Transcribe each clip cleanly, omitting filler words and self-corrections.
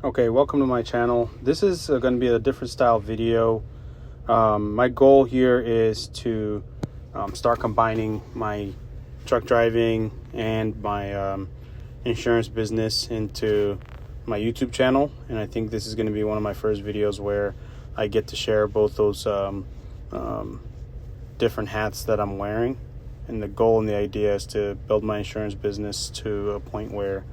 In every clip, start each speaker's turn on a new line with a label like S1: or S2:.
S1: Okay, welcome to my channel. This is going to be a different style video. My goal here is to start combining my truck driving and my insurance business into my YouTube channel, and I think this is going to be one of my first videos where I get to share both those different hats that I'm wearing. And the goal and the idea is to build my insurance business to a point where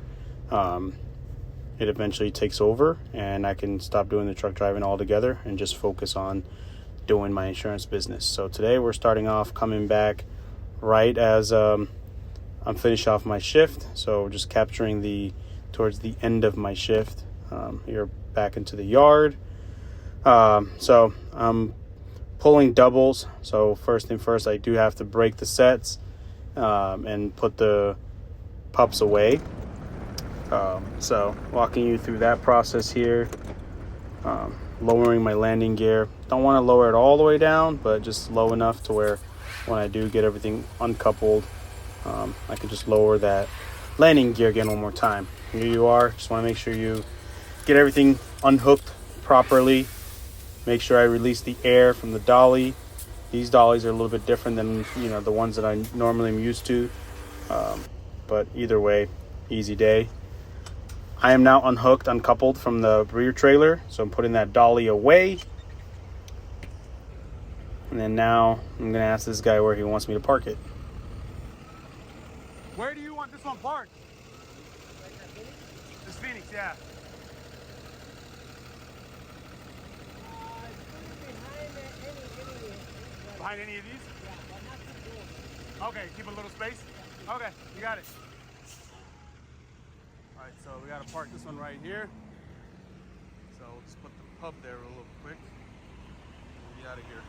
S1: it eventually takes over and I can stop doing the truck driving altogether and just focus on doing my insurance business. So today we're starting off coming back right as I'm finished off my shift. So just capturing towards the end of my shift. You're back into the yard. So I'm pulling doubles. So first thing first, I do have to break the sets and put the pups away. So walking you through that process here, lowering my landing gear. Don't want to lower it all the way down, but just low enough to where when I do get everything uncoupled, I can just lower that landing gear again one more time. Here you are. Just want to make sure you get everything unhooked properly. Make sure I release the air from the dolly. These dollies are a little bit different than the ones that I normally am used to, but either way, easy day. I am now uncoupled from the rear trailer, so I'm putting that dolly away. And then now I'm gonna ask this guy where he wants me to park it.
S2: Where do you want this one parked? This Phoenix, yeah. Behind any of these?
S3: Yeah, but not too close.
S2: Okay, keep a little space. Okay, you got it. All right, so we gotta park this one right here. So we'll just put the pub there real quick. We'll be out of here.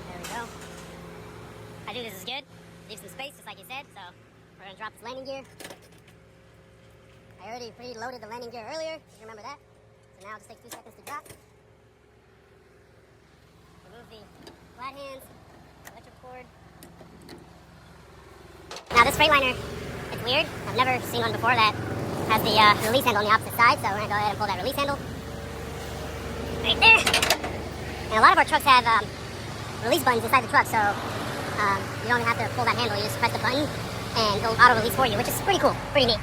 S4: There we go. I think this is good. Leave some space, just like you said. So we're gonna drop this landing gear. I already preloaded the landing gear earlier. You remember that? So now it just takes 2 seconds to drop. Remove the flat hands, electric cord. Now this Freightliner, it's weird. I've never seen one before that has the release handle on the opposite side. So we're gonna go ahead and pull that release handle right there. And a lot of our trucks have release buttons inside the truck, so you don't have to pull that handle. You just press the button and it'll auto release for you, which is pretty cool, pretty neat.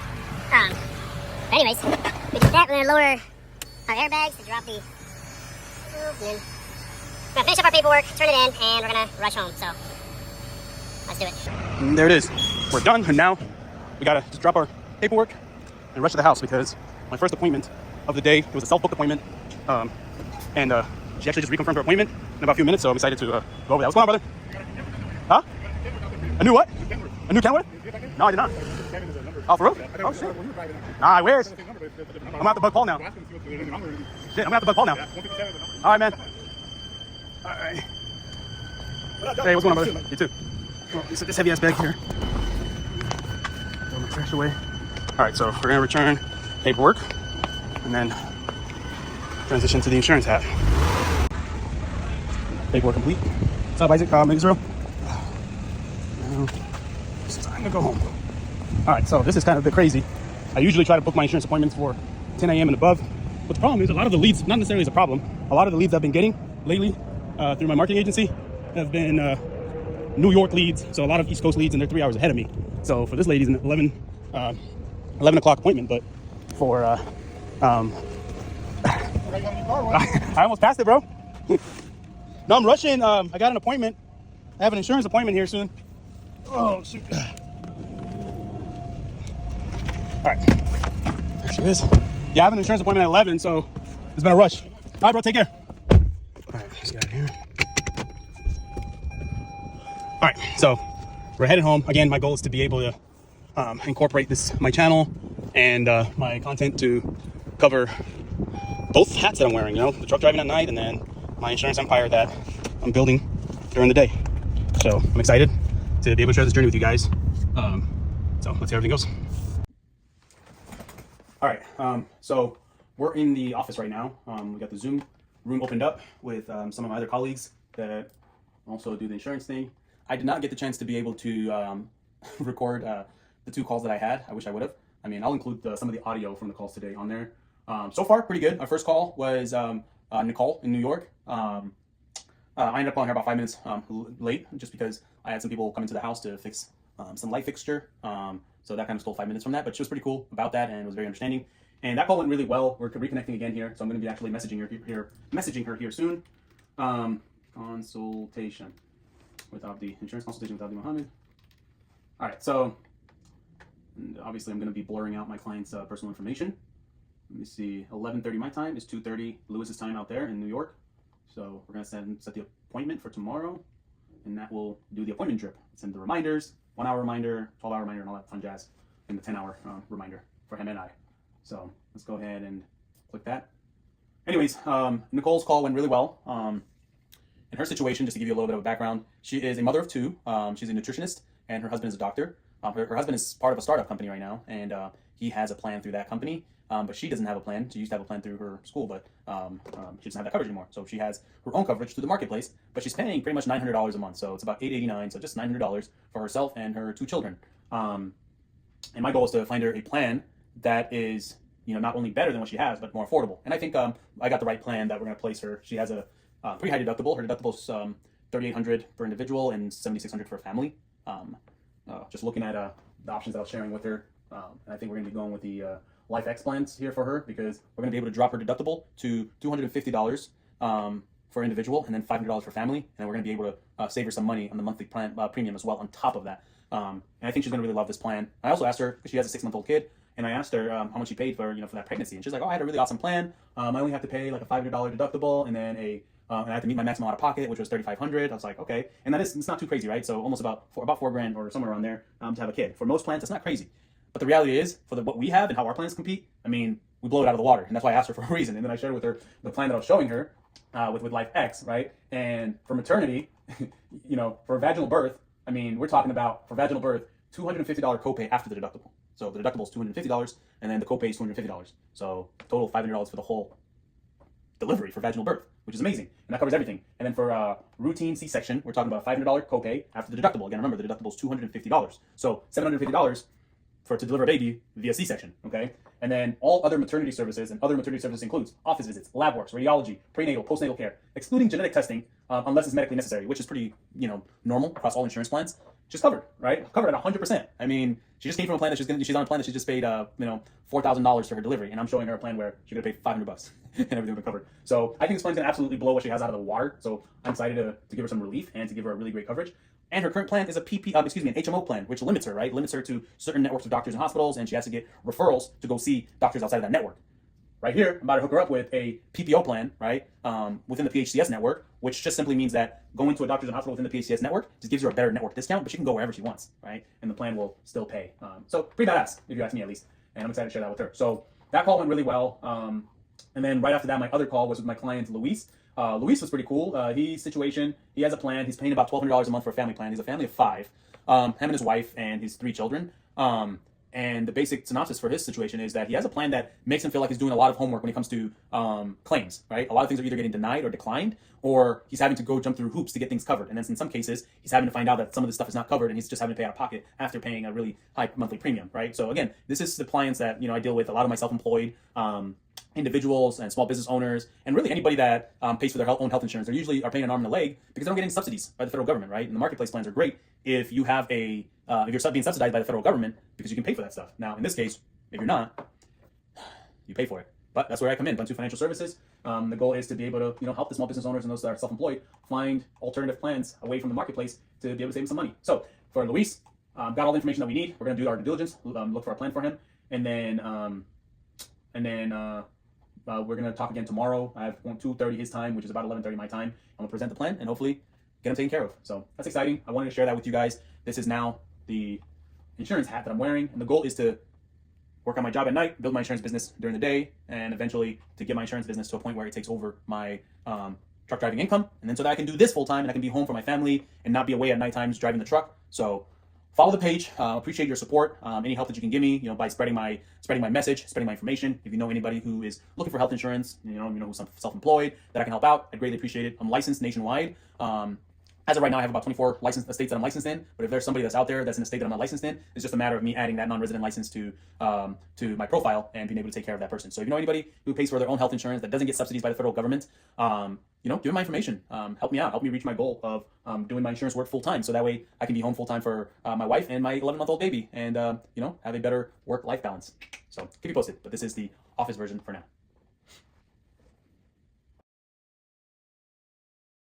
S4: Anyways, we did that. We're gonna lower our airbags to drop the tube, and then we're gonna finish up our paperwork, turn it in, and we're gonna rush home. So let's do it.
S2: And there it is. We're done, and now we gotta just drop our paperwork and rush to the house because my first appointment of the day, it was a self-booked appointment, and she actually just reconfirmed her appointment in about a few minutes, so I'm excited to go over that. What's going on, brother? Huh? A new what? A new Kenworth? No, I did not. Oh, for real? Oh, shit. Nah, I wish. I'm gonna have to bug Paul now. Shit, I'm gonna have to bug Paul now. All right, man. All right. Hey, what's going on, brother? You too. Oh, this heavy ass bag here. Throw my trash away. All right, so we're gonna return paperwork and then transition to the insurance hat. Paperwork complete. What's up, Isaac? Israel? Now, it's time to go home. All right, so this is kind of a bit crazy. I usually try to book my insurance appointments for 10 a.m. and above. But the problem is a lot of the leads, not necessarily is a problem, a lot of the leads I've been getting lately through my marketing agency have been New York leads. So a lot of East Coast leads, and they're 3 hours ahead of me. So for this lady's an 11 o'clock appointment, but for, I almost passed it, bro. No, I'm rushing. I got an appointment. I have an insurance appointment here soon. Oh, shoot. All right. There she is. Yeah, I have an insurance appointment at 11, so it's been a rush. All right, bro, take care. All right, let's get out of here. All right, so we're headed home. Again, my goal is to be able to incorporate my channel and my content to cover both hats that I'm wearing, the truck driving at night and then my insurance empire that I'm building during the day. So I'm excited to be able to share this journey with you guys. So let's see how everything goes. All right, so we're in the office right now. We got the Zoom room opened up with some of my other colleagues that also do the insurance thing. I did not get the chance to be able to record the 2 calls that I had. I wish I would have. I mean, I'll include some of the audio from the calls today on there. So far, pretty good. Our first call was Nicole in New York. I ended up calling her about 5 minutes late, just because I had some people come into the house to fix some light fixture. So that kind of stole 5 minutes from that, but she was pretty cool about that and was very understanding. And that call went really well. We're reconnecting again here, so I'm going to be actually messaging her here soon. Consultation with Abdi, insurance consultation with Abdi Mohammed. All right, so and obviously I'm going to be blurring out my client's personal information. Let me see, 11:30 my time is 2:30 Lewis's time out there in New York. So we're going to set the appointment for tomorrow, and that will do the appointment drip. Send the reminders, 1 hour reminder, 12-hour reminder, and all that fun jazz, and the 10-hour reminder for him and I. So let's go ahead and click that. Anyways, Nicole's call went really well. In her situation, just to give you a little bit of a background, she is a mother of 2. She's a nutritionist, and her husband is a doctor. Her husband is part of a startup company right now, and he has a plan through that company. But she doesn't have a plan. She used to have a plan through her school, but she doesn't have that coverage anymore. So she has her own coverage through the marketplace, but she's paying pretty much $900 a month. So it's about $889, so just $900 for herself and her 2 children. And my goal is to find her a plan that is, not only better than what she has, but more affordable. And I think I got the right plan that we're going to place her. She has a pretty high deductible. Her deductible is $3,800 per individual and $7,600 for a family. Just looking at the options that I was sharing with her, and I think we're going to be going with the Life X plans here for her, because we're going to be able to drop her deductible to $250 for individual, and then $500 for family, and then we're going to be able to save her some money on the monthly plan premium as well on top of that. And I think she's going to really love this plan. I also asked her, because she has a 6-month-old kid, and I asked her how much she paid for for that pregnancy, and she's like, "Oh, I had a really awesome plan. I only have to pay like a $500 deductible, and then and I have to meet my maximum out of pocket, which was $3,500. I was like, okay, and it's not too crazy, right? So almost about $4,000 or somewhere around there to have a kid. For most plans, it's not crazy. But the reality is, for what we have and how our plans compete, I mean, we blow it out of the water, and that's why I asked her for a reason. And then I shared with her the plan that I was showing her with Life X, right? And for maternity, for vaginal birth, I mean, we're talking about, for vaginal birth, $250 copay after the deductible. So the deductible is $250, and then the copay is $250. So total $500 for the whole delivery for vaginal birth, which is amazing, and that covers everything. And then for routine C-section, we're talking about a $500 copay after the deductible. Again, remember, the deductible is $250, so $750 to deliver a baby via C-section, okay? And then all other maternity services, and other maternity services includes office visits, lab works, radiology, prenatal, postnatal care, excluding genetic testing, unless it's medically necessary, which is pretty, normal across all insurance plans. She's covered, right? Covered at 100%. I mean, she just came from a plan that she's on a plan that she just paid, $4,000 for her delivery, and I'm showing her a plan where she could have paid $500 and everything would be covered. So I think this plan's gonna absolutely blow what she has out of the water. So I'm excited to give her some relief and to give her a really great coverage. And her current plan is an HMO plan, which limits her, right? Limits her to certain networks of doctors and hospitals, and she has to get referrals to go see doctors outside of that network. Right here, I'm about to hook her up with a PPO plan, right, within the PHCS network, which just simply means that going to a doctor's and hospital within the PHCS network just gives her a better network discount, but she can go wherever she wants, right? And the plan will still pay. So pretty badass, if you ask me at least. And I'm excited to share that with her. So that call went really well. And then right after that, my other call was with my client, Luis. Luis was pretty cool. His situation, he has a plan. He's paying about $1,200 a month for a family plan. He's a family of 5, him and his wife and his 3 children. And the basic synopsis for his situation is that he has a plan that makes him feel like he's doing a lot of homework when it comes to claims, right? A lot of things are either getting denied or declined, or he's having to go jump through hoops to get things covered. And then in some cases, he's having to find out that some of this stuff is not covered, and he's just having to pay out of pocket after paying a really high monthly premium, right? So again, this is the clients that I deal with, a lot of my self-employed individuals and small business owners, and really anybody that pays for their own health insurance. They usually are paying an arm and a leg because they're not getting subsidies by the federal government, right? And the marketplace plans are great if you have if you're being subsidized by the federal government, because you can pay for that stuff. Now, in this case, if you're not, you pay for it. But that's where I come in, Buntu Financial Services. The goal is to be able to help the small business owners and those that are self-employed find alternative plans away from the marketplace to be able to save them some money. So for Luis, got all the information that we need. We're going to do our due diligence, look for our plan for him, and then we're going to talk again tomorrow. I have 2:30 his time, which is about 11:30 my time. I'm going to present the plan and hopefully get him taken care of. So that's exciting. I wanted to share that with you guys. This is now the insurance hat that I'm wearing, and the goal is to work on my job at night, build my insurance business during the day, and eventually to get my insurance business to a point where it takes over my truck driving income, and then so that I can do this full time and I can be home for my family and not be away at night times driving the truck. So follow the page. Appreciate your support. Any help that you can give me, by spreading my message, spreading my information. If you know anybody who is looking for health insurance, who's self-employed that I can help out, I'd greatly appreciate it. I'm licensed nationwide. As of right now, I have about 24 licensed states that I'm licensed in. But if there's somebody that's out there that's in a state that I'm not licensed in, it's just a matter of me adding that non-resident license to my profile and being able to take care of that person. So if you know anybody who pays for their own health insurance that doesn't get subsidies by the federal government, you know, give them my information. Help me out. Help me reach my goal of doing my insurance work full time. So that way I can be home full time for my wife and my 11-month-old baby, and you know, have a better work-life balance. So keep you posted. But this is the office version for now.